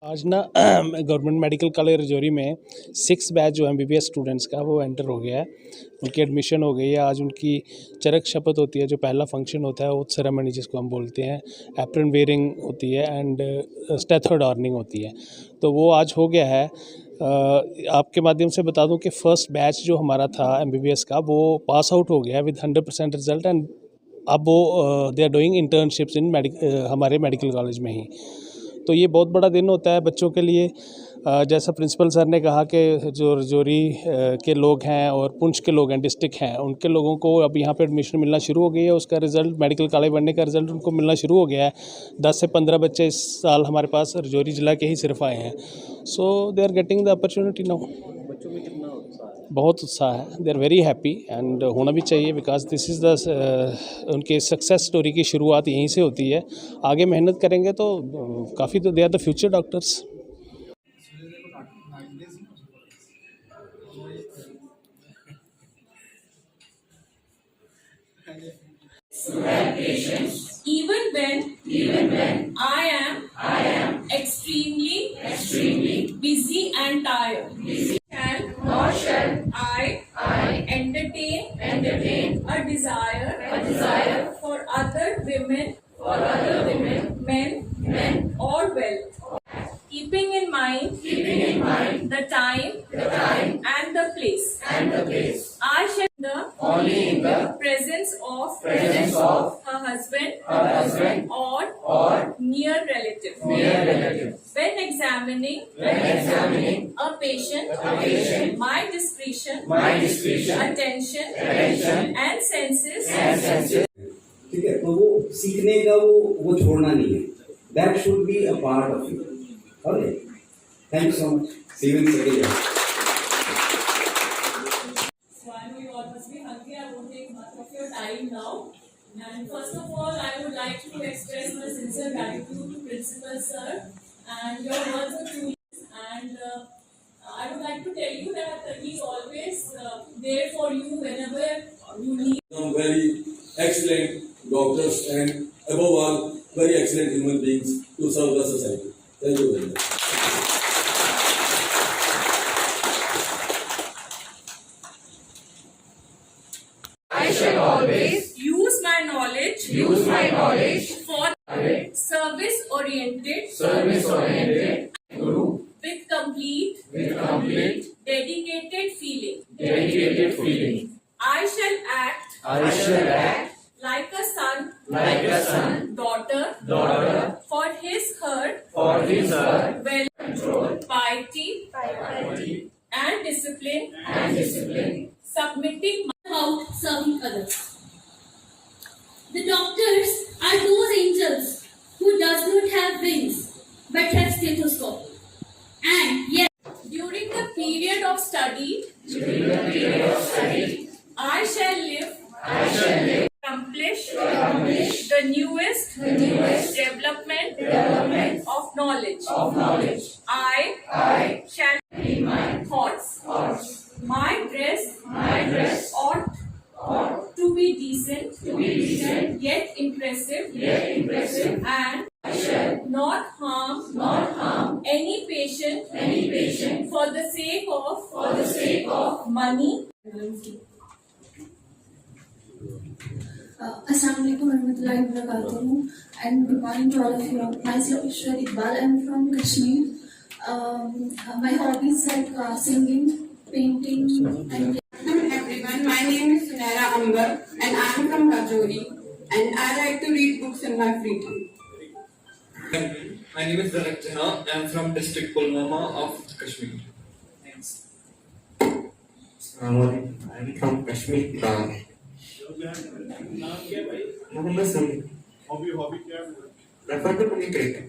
आज ना government medical college Rajouri में 6 बैच जो एमबीबीएस स्टूडेंट्स का वो एंटर हो गया है। उनकी एडमिशन हो गई है। आज उनकी चरक शपथ होती है, जो पहला फंक्शन होता है, ओथ सेरेमनी जिसको हम बोलते हैं। एप्रन वेयरिंग होती है एंड स्टेथर्ड ऑर्निंग होती है। तो वो आज हो गया है। आपके माध्यम से बता दूं कि फर्स्ट बैच जो हमारा था एमबीबीएस का, वो पास आउट हो गया विद 100% रिजल्ट एंड अब वो दे आर डूइंग इंटर्नशिप्स इन हमारे मेडिकल कॉलेज में ही। तो ये बहुत बड़ा दिन होता है बच्चों के लिए। जैसा प्रिंसिपल सर ने कहा कि जो रजौरी के लोग हैं और पुंछ के लोग हैं, डिस्ट्रिक्ट हैं, उनके लोगों को अब यहाँ पे एडमिशन मिलना शुरू हो गई है। उसका रिज़ल्ट, मेडिकल कॉलेज बनने का रिज़ल्ट उनको मिलना शुरू हो गया है। 10 से 15 बच्चे इस साल हमारे पास रजौरी ज़िला के ही सिर्फ आए हैं। So they are getting the opportunity now. बच्चों में कितना उत्साह है? बहुत उत्साह है। They are very happy and होना भी चाहिए, बिकॉज दिस इज़ द उनके सक्सेस स्टोरी की शुरुआत यहीं से होती है। आगे मेहनत करेंगे तो काफ़ी, तो they are the future doctors. Even when I am extremely busy and tired. Nor shall I entertain a desire for other women, men or wealth. Keeping in mind the time and the place. I shall only in the presence of her husband or near relative. When examining a patient, my discretion, attention and senses. ठीक है, तो वो सीखने का वो छोड़ना नहीं है. That should be a part of you. Okay. Thank you so much. See you in second year. So I know you all must be hungry. I won't take much of your time now. And first of all, I would like to express my sincere gratitude to Principal Sir and your words of truth. And I would like to tell you that he's always there for you whenever you need. Some very excellent doctors and above all, very excellent human beings to serve the society. Thank you very much. I shall always use my knowledge for service-oriented with complete dedicated feeling. I shall act like a son, daughter for his her well control, piety and discipline, submitting about serving others. The doctors are those angels who does not have wings but have stethoscope. And yet, during the period of study, I shall live, accomplish the newest development of knowledge. I shall be my thoughts. My dress ought to be decent, yet impressive, and I shall not harm any patient for the sake of money. Assalamualaikum warahmatullahi wabarakatuh, and good morning to all of you. Myself Ishwar Iqbal. I am from Kashmir. My hobbies like singing, painting, and Hello everyone, my name is Sunaira Ambar and I am from Rajouri and I like to read books in my free time. My name is Dhanak Jha. I am from district Pulwama of Kashmir. Thanks. I am from Kashmir. Mohammed Sami. Hobby क्या है? Prefer to play cricket.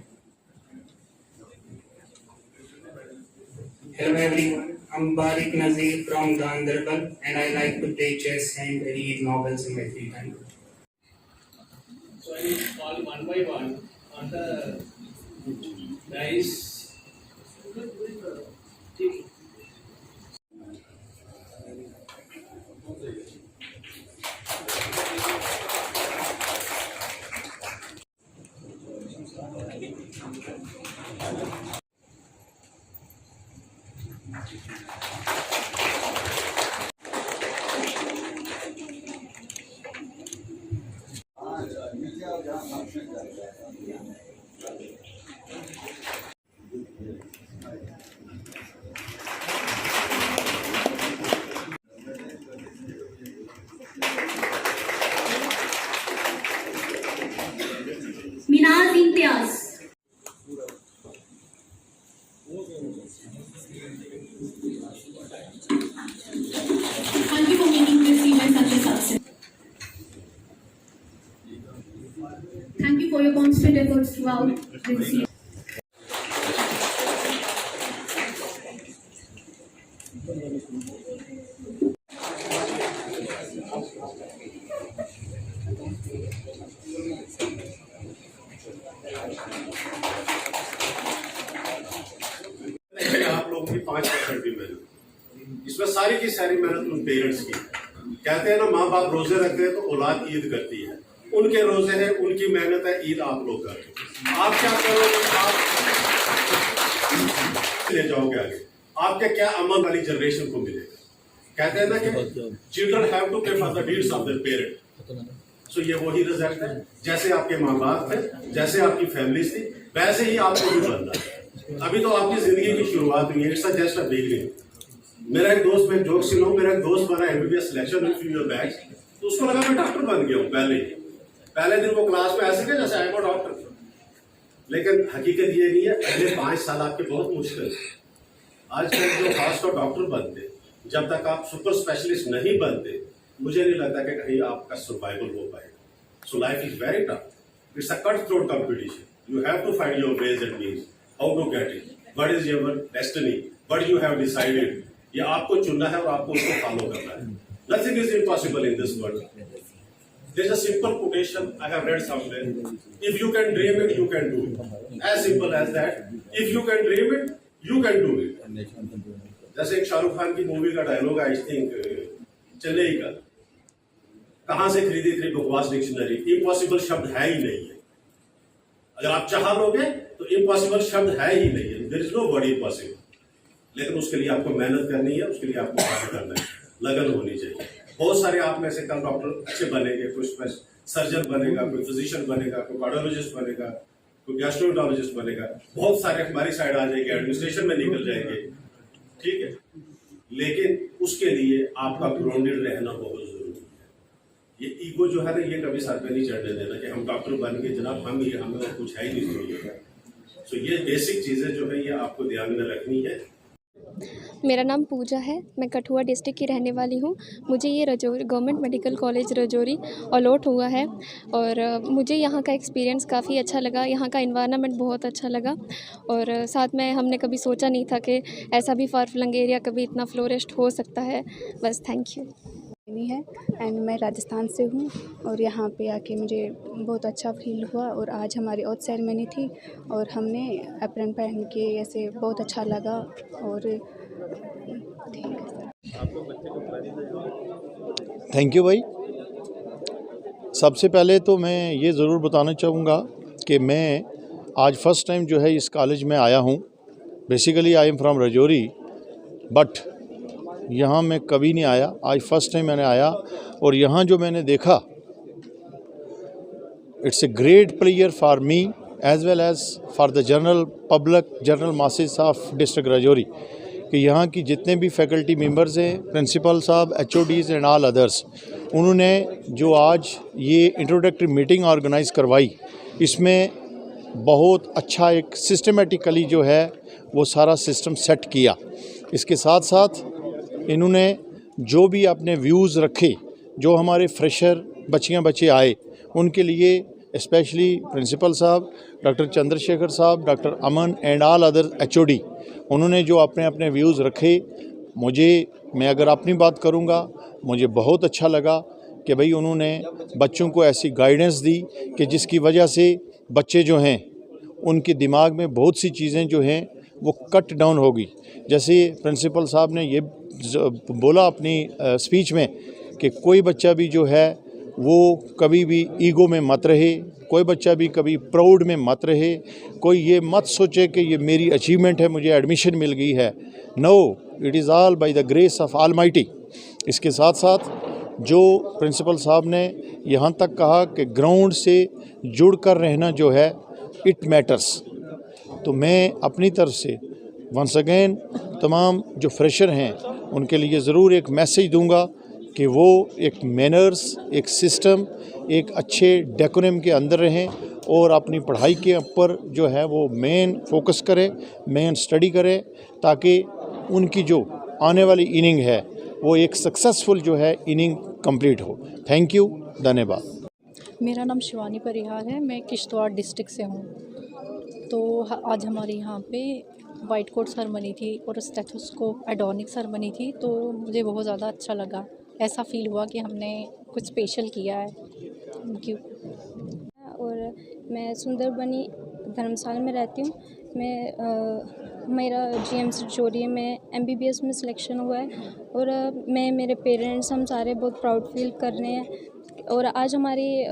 Hello everyone, I'm Barik Nazir from Ganderbal and I like to play chess and read novels in my free time. So I will call one by one on the dice. Minaj Imtiaz. Thank you for making this event such a success. Thank you for your constant efforts throughout this year. आप लोगों की 5% भी मेहनत, इसमें सारी की सारी मेहनत उन पेरेंट्स की। कहते हैं ना, माँ बाप रोजे रखते हैं तो औलाद ईद करती है। उनके रोजे हैं, उनकी मेहनत है, ईद आप लोग करते हैं। आप क्या करोगे? आप ले जाओगे आगे, आपके क्या अमल वाली जनरेशन को मिलेगा। कहते हैं ना कि children have to pay for the deeds of their parent. So ये वही रिजल्ट है, जैसे आपके माँ बाप थे, जैसे आपकी फैमिली थी, वैसे ही आपको भी बनना है। अभी तो आपकी जिंदगी की शुरुआत हुई है, इट्स जस्ट अ बिगिनिंग। मेरा एक दोस्त, मैं जोक सुनाऊं, मेरा एक दोस्त बना एमबीबीएस सिलेक्शन में फ्यू ईयर बैक, तो उसको लगा मैं डॉक्टर बन गया हूँ। पहले दिन वो क्लास में ऐसे गया जैसे आई एम डॉक्टर, लेकिन हकीकत ये नहीं है। पहले 5 साल आपके बहुत मुश्किल है। आजकल जो खासकर डॉक्टर बनते, जब तक आप सुपर स्पेशलिस्ट नहीं बनते, मुझे नहीं लगता कि कहीं आपका सर्वाइवल हो पाएगा। So life is very tough, it's a cut throat competition. You have to find your ways and means how to get it, what is your destiny, what you have decided. ये आपको चुनना है और आपको उसको follow करना है। Nothing is impossible in this world. There is a simple quotation I have read somewhere, if you can dream it you can do it, as simple as that. If you can dream it you can do it. जैसे एक शाहरुख खान की movie का dialogue, I think Chennai का, कहां से खरीदी थी बकवास डिक्शनरी, इम्पॉसिबल शब्द है ही नहीं है। अगर आप चाह लोगे तो इम्पॉसिबल शब्द है ही नहीं है, there is no word impossible. लेकिन उसके लिए आपको मेहनत करनी है, उसके लिए आपको काम करना है, लगन होनी चाहिए। बहुत सारे आप में से कल डॉक्टर अच्छे बनेंगे, कोई सर्जन बनेगा, कोई फिजिशियन बनेगा, कोई कार्डियोलॉजिस्ट बनेगा, कोई गैस्ट्रोएंटरोलॉजिस्ट बनेगा। बहुत सारे हमारी साइड आ जाएंगे, एडमिनिस्ट्रेशन में निकल जाएंगे, ठीक है। लेकिन उसके लिए आपका ग्राउंडेड रहना बहुत जरूरी है। ये ईगो जो है ना, ये कभी सर पे नहीं चढ़ने देना कि हम डॉक्टर बन गए जनाब, हमें और कुछ है ही नहीं जरूरी है। सो ये बेसिक चीजें जो है ये आपको ध्यान में रखनी है। मेरा नाम पूजा है, मैं कठुआ डिस्ट्रिक्ट की रहने वाली हूँ। मुझे ये Rajouri government medical college Rajouri allot हुआ है और मुझे यहाँ का एक्सपीरियंस काफ़ी अच्छा लगा। यहाँ का एनवायरनमेंट बहुत अच्छा लगा और साथ में हमने कभी सोचा नहीं था कि ऐसा भी फार फ्लंग एरिया कभी इतना फ्लोरिस्ट हो सकता है। बस थैंक यू है एंड मैं राजस्थान से हूँ और यहाँ पे आके मुझे बहुत अच्छा फील हुआ। और आज हमारी ओथ सेरेमनी थी और हमने एप्रन पहन के ऐसे बहुत अच्छा लगा। और थैंक यू भाई। सबसे पहले तो मैं ये ज़रूर बताना चाहूँगा कि मैं आज फर्स्ट टाइम जो है इस कॉलेज में आया हूँ। Basically I am from Rajouri, but यहाँ मैं कभी नहीं आया, आज फर्स्ट टाइम मैंने आया। और यहाँ जो मैंने देखा, it's a great player for me as well as for the general public, general masses of district Rajouri, कि यहाँ की जितने भी फैकल्टी मेंबर्स हैं, प्रिंसिपल साहब, HODs एंड ऑल अदर्स, उन्होंने जो आज ये इंट्रोडक्टरी मीटिंग ऑर्गेनाइज़ करवाई, इसमें बहुत अच्छा एक सिस्टमेटिकली जो है वो सारा सिस्टम सेट किया। इसके साथ साथ इन्होंने जो भी अपने व्यूज़ रखे, जो हमारे फ्रेशर बच्चियाँ बच्चे आए, उनके लिए स्पेशली प्रिंसिपल साहब, डॉक्टर चंद्रशेखर साहब, doctor Aman and all other HOD, उन्होंने जो अपने अपने व्यूज़ रखे, मैं अगर अपनी बात करूँगा, मुझे बहुत अच्छा लगा कि भाई उन्होंने बच्चों को ऐसी गाइडेंस दी कि जिसकी वजह से बच्चे जो हैं उनके दिमाग में बहुत सी चीज़ें जो हैं वो कट डाउन होगी। जैसे प्रिंसिपल साहब ने ये बोला अपनी स्पीच में कि कोई बच्चा भी जो है वो कभी भी ईगो में मत रहे, कोई बच्चा भी कभी प्राउड में मत रहे, कोई ये मत सोचे कि ये मेरी अचीवमेंट है, मुझे एडमिशन मिल गई है। No, it is all by the grace of almighty. इसके साथ साथ जो प्रिंसिपल साहब ने यहाँ तक कहा कि ग्राउंड से जुड़कर रहना जो है इट मैटर्स, तो मैं अपनी तरफ से वंस अगेन तमाम जो फ्रेशर हैं उनके लिए ज़रूर एक मैसेज दूंगा कि वो एक मैनर्स, एक सिस्टम, एक अच्छे डेकोरम के अंदर रहें और अपनी पढ़ाई के ऊपर जो है वो मेन फोकस करें, मेन स्टडी करें, ताकि उनकी जो आने वाली इनिंग है वो एक सक्सेसफुल जो है इनिंग कंप्लीट हो। थैंक यू, धन्यवाद। मेरा नाम शिवानी परिहार है, मैं किश्तवाड़ डिस्ट्रिक्ट से हूँ। तो आज हमारे यहाँ पे वाइट कोट सेरेमनी थी और स्टेथोस्कोप एडोनिक सेरेमनी थी, तो मुझे बहुत ज़्यादा अच्छा लगा। ऐसा फील हुआ कि हमने कुछ स्पेशल किया है। Thank you. और मैं सुंदरबनी धर्मशाला में रहती हूँ। मेरा GMC रजौरी में MBBS में सिलेक्शन हुआ है और मैं, मेरे पेरेंट्स, हम सारे बहुत प्राउड फील कर रहे हैं। और आज हमारी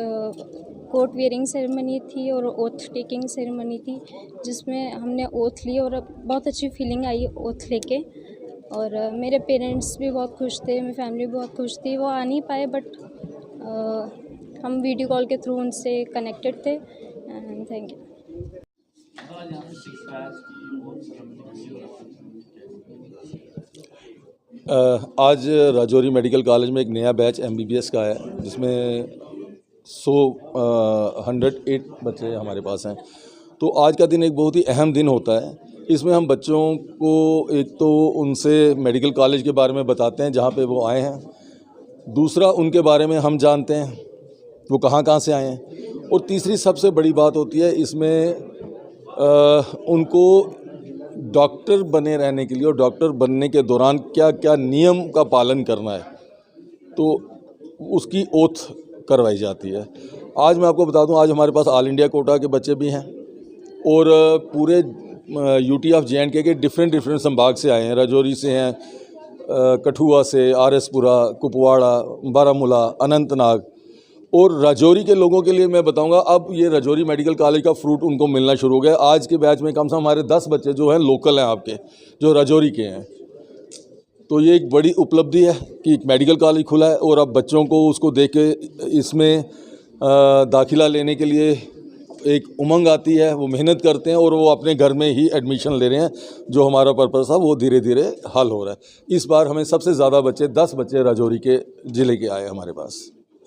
कोट वेयरिंग सेरेमनी थी और ओथ टेकिंग सेरेमनी थी, जिसमें हमने ओथ ली और बहुत अच्छी फीलिंग आई ओथ लेके। और मेरे पेरेंट्स भी बहुत खुश थे, मेरी फैमिली भी बहुत खुश थी। वो आ नहीं पाए बट हम वीडियो कॉल के थ्रू उनसे कनेक्टेड थे। And thank you. आज राजौरी मेडिकल कॉलेज में एक नया बैच MBBS का है, जिसमें 108 बच्चे हमारे पास हैं। तो आज का दिन एक बहुत ही अहम दिन होता है। इसमें हम बच्चों को एक तो उनसे मेडिकल कॉलेज के बारे में बताते हैं जहाँ पे वो आए हैं, दूसरा उनके बारे में हम जानते हैं वो कहाँ से आए हैं, और तीसरी सबसे बड़ी बात होती है इसमें उनको डॉक्टर बने रहने के लिए और डॉक्टर बनने के दौरान क्या क्या नियम का पालन करना है, तो उसकी ओथ करवाई जाती है। आज मैं आपको बता दूं, आज हमारे पास ऑल इंडिया कोटा के बच्चे भी हैं और पूरे UT ऑफ JNK के डिफरेंट संभाग से आए हैं। राजौरी से हैं, कठुआ से, RS-पुरा, कुपवाड़ा, बारामूला, अनंतनाग। और राजौरी के लोगों के लिए मैं बताऊंगा, अब ये राजौरी मेडिकल कॉलेज का फ्रूट उनको मिलना शुरू हो गया। आज के बैच में कम से कम हमारे 10 बच्चे जो हैं लोकल हैं आपके, जो राजौरी के हैं। तो ये एक बड़ी उपलब्धि है कि एक मेडिकल कॉलेज खुला है और अब बच्चों को उसको देख के इसमें दाखिला लेने के लिए एक उमंग आती है, वो मेहनत करते हैं और वो अपने घर में ही एडमिशन ले रहे हैं। जो हमारा पर्पस था वो धीरे धीरे हल हो रहा है। इस बार हमें सबसे ज़्यादा बच्चे 10 बच्चे राजौरी के ज़िले के आए हमारे पास।